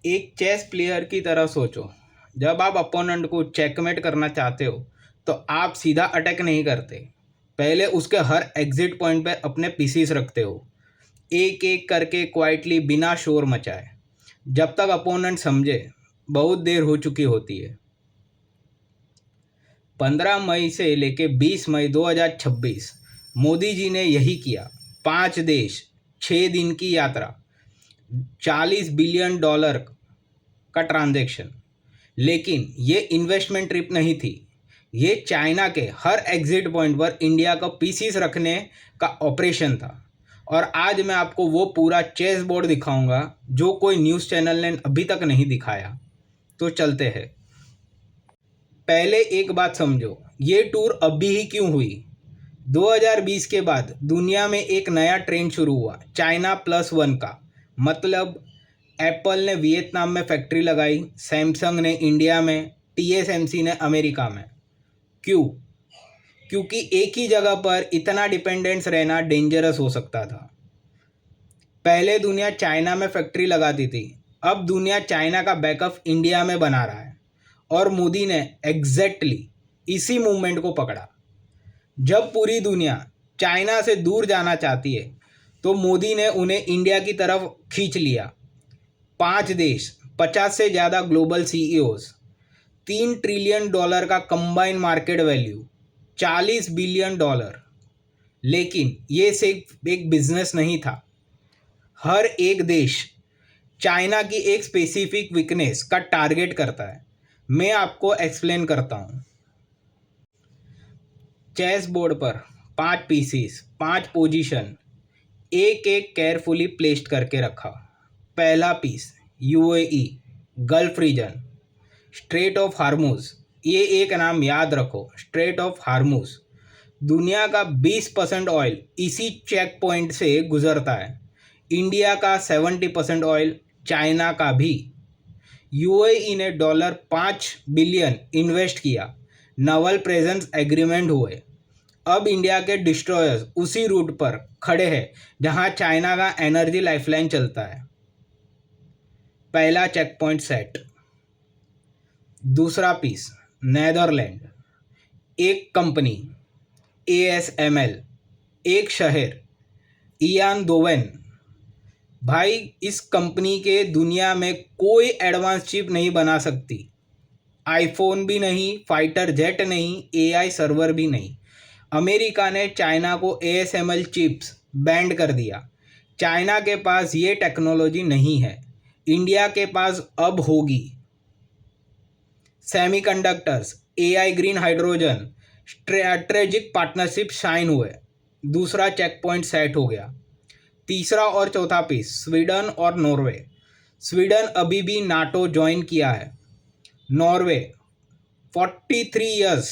एक chess player की तरह सोचो। जब आप अपोनेंट को चेकमेट करना चाहते हो तो आप सीधा अटैक नहीं करते। पहले उसके हर एग्जिट पॉइंट पे अपने पीसीस रखते हो, एक एक करके क्वाइटली बिना शोर मचाए, जब तक अपोनेंट समझे बहुत देर हो चुकी होती है। 15 मई से लेके 20 मई 2026 मोदी जी ने यही किया। 5 देश, 6 दिन की यात्रा, $40 बिलियन का ट्रांजैक्शन। लेकिन ये इन्वेस्टमेंट ट्रिप नहीं थी, ये चाइना के हर एग्जिट पॉइंट पर इंडिया का पीसीस रखने का ऑपरेशन था। और आज मैं आपको वो पूरा चेस बोर्ड दिखाऊंगा जो कोई न्यूज़ चैनल ने अभी तक नहीं दिखाया। तो चलते हैं। पहले एक बात समझो, ये टूर अभी ही क्यों हुई। 2020 के बाद दुनिया में एक नया ट्रेंड शुरू हुआ, चाइना प्लस वन का। मतलब एप्पल ने वियतनाम में फैक्ट्री लगाई, सैमसंग ने इंडिया में, टीएसएमसी ने अमेरिका में। क्यों? क्योंकि एक ही जगह पर इतना डिपेंडेंस रहना डेंजरस हो सकता था। पहले दुनिया चाइना में फैक्ट्री लगाती थी, अब दुनिया चाइना का बैकअप इंडिया में बना रहा है। और मोदी ने एग्जैक्टली इसी मूवमेंट को पकड़ा। जब पूरी दुनिया चाइना से दूर जाना चाहती है तो मोदी ने उन्हें इंडिया की तरफ खींच लिया। 5 देश, 50 से ज़्यादा ग्लोबल सीईओज, $3 ट्रिलियन का कंबाइंड मार्केट वैल्यू, $40 बिलियन। लेकिन ये सिर्फ एक बिजनेस नहीं था। हर एक देश चाइना की एक स्पेसिफिक वीकनेस का टारगेट करता है। मैं आपको एक्सप्लेन करता हूँ। चेस बोर्ड पर 5 पीसीस, 5 पोजीशन, एक एक केयरफुली प्लेस्ड करके रखा। पहला piece UAE, gulf region, strait of Hormuz. ये एक नाम याद रखो, स्ट्रेट ऑफ हार्मूज। दुनिया का 20% ऑयल इसी चेक पॉइंट से गुजरता है। इंडिया का 70% ऑयल, चाइना का भी। यूएई ने $5 बिलियन इन्वेस्ट किया, नावल प्रेजेंस एग्रीमेंट हुए। अब इंडिया के डिस्ट्रॉयर्स उसी रूट पर खड़े हैं जहां चाइना का एनर्जी लाइफलाइन चलता है। पहला चेक पॉइंट सेट। दूसरा पीस नेदरलैंड, एक कंपनी एएसएमएल, एक शहर इयान दोवेन। भाई, इस कंपनी के दुनिया में कोई एडवांस चिप नहीं बना सकती। आईफोन भी नहीं, फाइटर जेट नहीं, एआई सर्वर भी नहीं। अमेरिका ने चाइना को एएसएमएल चिप्स बैंड कर दिया। चाइना के पास ये टेक्नोलॉजी नहीं है, इंडिया के पास अब होगी। Semiconductors, AI, green hydrogen, strategic partnership sign हुए। दूसरा चेक पॉइंट सेट हो गया। तीसरा और चौथा पीस स्वीडन और नॉर्वे। स्वीडन अभी भी नाटो ज्वाइन किया है। नॉर्वे 43 ईयर्स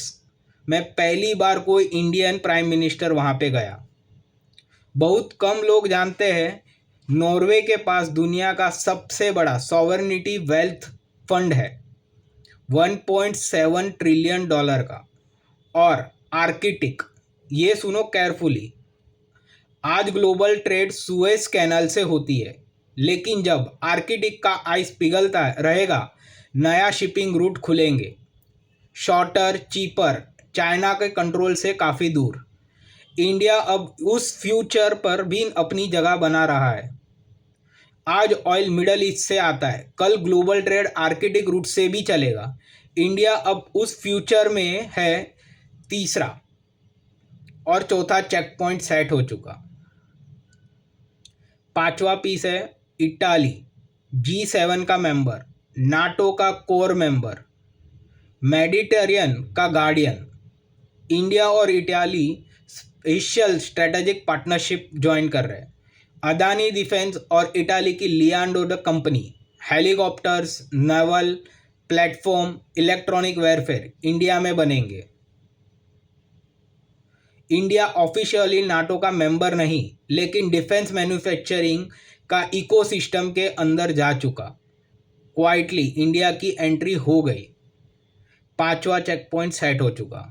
में पहली बार कोई इंडियन प्राइम मिनिस्टर वहाँ पे गया। बहुत कम लोग जानते हैं नॉर्वे के पास दुनिया का सबसे बड़ा सॉवरेनिटी वेल्थ फंड है, $1.7 ट्रिलियन का। और आर्कटिक, ये सुनो केयरफुली, आज ग्लोबल ट्रेड सुएज कैनाल से होती है। लेकिन जब आर्कटिक का आइस पिघलता रहेगा, नया शिपिंग रूट खुलेंगे, शॉर्टर, चीपर, चाइना के कंट्रोल से काफ़ी दूर। इंडिया अब उस फ्यूचर पर भी अपनी जगह बना रहा है। आज ऑयल मिडल ईस्ट से आता है, कल ग्लोबल ट्रेड आर्कटिक रूट से भी चलेगा। इंडिया अब उस फ्यूचर में है। तीसरा और चौथा चेक पॉइंट सेट हो चुका। पांचवा पीस है इटाली, G7 का मेंबर, नाटो का कोर मेंबर, मेडिटेरियन का गार्डियन। इंडिया और Italy special strategic partnership join कर रहे हैं। अदानी डिफेंस और इटाली की Leonardo company, helicopters, naval platform, electronic warfare India में बनेंगे। इंडिया ऑफिशियली नाटो का मेंबर नहीं, लेकिन डिफेंस मैन्युफैक्चरिंग का इकोसिस्टम के अंदर जा चुका। क्वाइटली इंडिया की एंट्री हो गई। पांचवा चेक पॉइंट सेट हो चुका।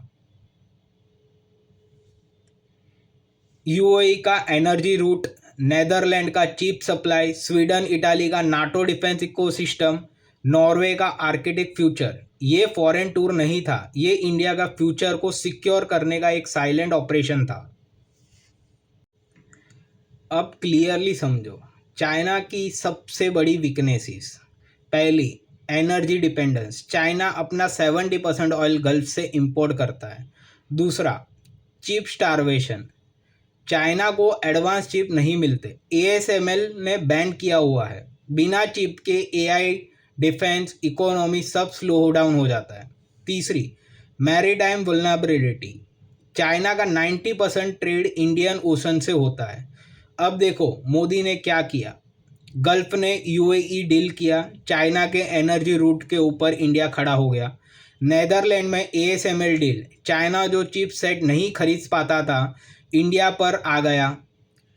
यूएई का एनर्जी रूट, नेदरलैंड का चीप सप्लाई, स्वीडन इटाली का नाटो डिफेंस इकोसिस्टम, नॉर्वे का आर्किटिक फ्यूचर। ये फॉरेन टूर नहीं था, ये इंडिया का फ्यूचर को सिक्योर करने का एक साइलेंट ऑपरेशन था। अब क्लियरली समझो, चाइना की सबसे बड़ी वीकनेसेस। पहली, एनर्जी डिपेंडेंस। चाइना अपना 70% ऑयल गल्फ से इंपोर्ट करता है। दूसरा, चिप स्टारवेशन। चाइना को एडवांस चिप नहीं मिलते, ASML ने बैन किया हुआ है। बिना चिप के AI, डिफेंस, इकोनॉमी सब स्लो डाउन हो जाता है। तीसरी, मैरीटाइम वल्नरेबिलिटी। चाइना का 90% ट्रेड इंडियन ओशन से होता है। अब देखो मोदी ने क्या किया, गल्फ ने UAE डील किया, चाइना के एनर्जी रूट के ऊपर इंडिया खड़ा हो गया। नेदरलैंड में ASML डील, चाइना जो चिप सेट नहीं खरीद पाता था इंडिया पर आ गया।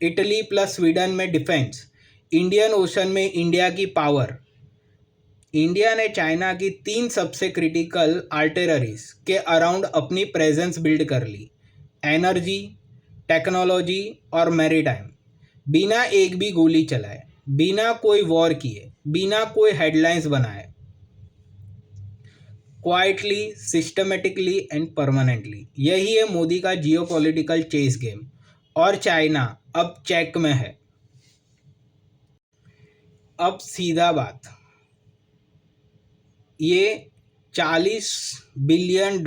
इटली प्लस स्वीडन में डिफेंस, इंडियन ओशन में इंडिया की पावर। इंडिया ने चाइना की 3 सबसे क्रिटिकल आर्टिलरीज के अराउंड अपनी प्रेजेंस बिल्ड कर ली, एनर्जी, टेक्नोलॉजी और मैरीटाइम। बिना एक भी गोली चलाए, बिना कोई वॉर किए, बिना कोई हेडलाइंस बनाए, क्वाइटली, सिस्टमेटिकली एंड परमानेंटली। यही है मोदी का जियोपॉलिटिकल चेस गेम, और चाइना अब चेक में है। अब सीधा बात, ये $40 बिलियन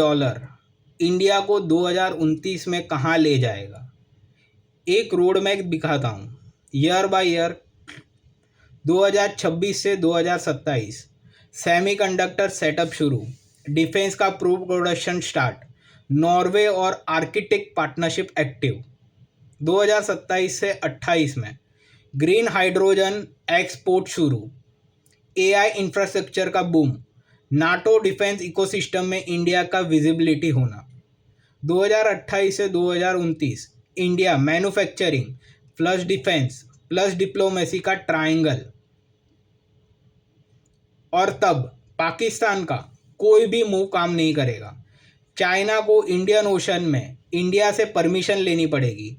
इंडिया को 2029 में कहाँ ले जाएगा। एक रोड मैप दिखाता हूँ, ईयर बाय ईयर 2026 से 2027 सेमीकंडक्टर सेटअप शुरू, डिफेंस का प्रोडक्शन स्टार्ट, नॉर्वे और आर्किटिक पार्टनरशिप एक्टिव। 2027 से 28 में ग्रीन हाइड्रोजन एक्सपोर्ट शुरू, AI इंफ्रास्ट्रक्चर का बूम, नाटो डिफेंस इकोसिस्टम में इंडिया का विजिबिलिटी होना। 2028 से 2029 India manufacturing plus defence plus diplomacy का ट्रायंगल। और तब पाकिस्तान का कोई भी मूव काम नहीं करेगा। चाइना को इंडियन ओशन में इंडिया से परमिशन लेनी पड़ेगी,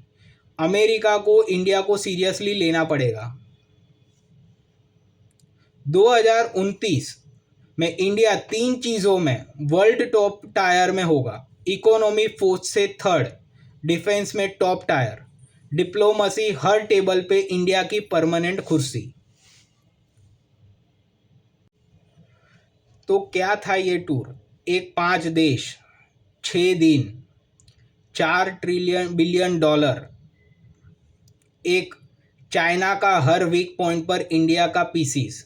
अमेरिका को इंडिया को सीरियसली लेना पड़ेगा। 2029 में इंडिया 3 चीज़ों में वर्ल्ड टॉप टायर में होगा, इकोनॉमी 4th से 3rd, डिफेंस में टॉप टायर, डिप्लोमेसी हर टेबल पे इंडिया की परमानेंट कुर्सी। तो क्या था ये टूर, एक 5 देश, 6 दिन, $4 बिलियन, एक चाइना का हर वीक पॉइंट पर इंडिया का पीसीस,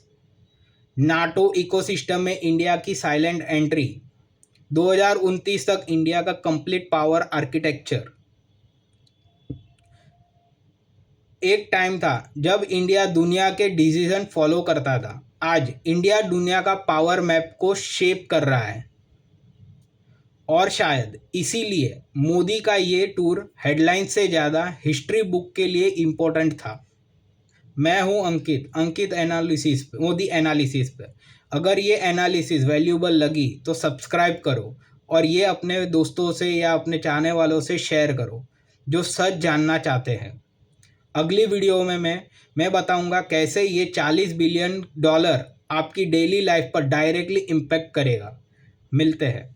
नाटो इकोसिस्टम में इंडिया की साइलेंट एंट्री, 2029 तक इंडिया का कंप्लीट पावर आर्किटेक्चर। एक टाइम था जब इंडिया दुनिया के डिसीजन फॉलो करता था, आज इंडिया दुनिया का पावर मैप को शेप कर रहा है। और शायद इसीलिए मोदी का ये टूर हेडलाइन से ज़्यादा हिस्ट्री बुक के लिए इम्पोर्टेंट था। मैं हूँ अंकित एनालिसिस पे, मोदी एनालिसिस पे। अगर ये एनालिसिस वैल्यूबल लगी तो सब्सक्राइब करो, और ये अपने दोस्तों से या अपने चाहने वालों से शेयर करो जो सच जानना चाहते हैं। अगली वीडियो में मैं बताऊंगा कैसे ये $40 बिलियन आपकी डेली लाइफ पर डायरेक्टली इम्पैक्ट करेगा। मिलते हैं।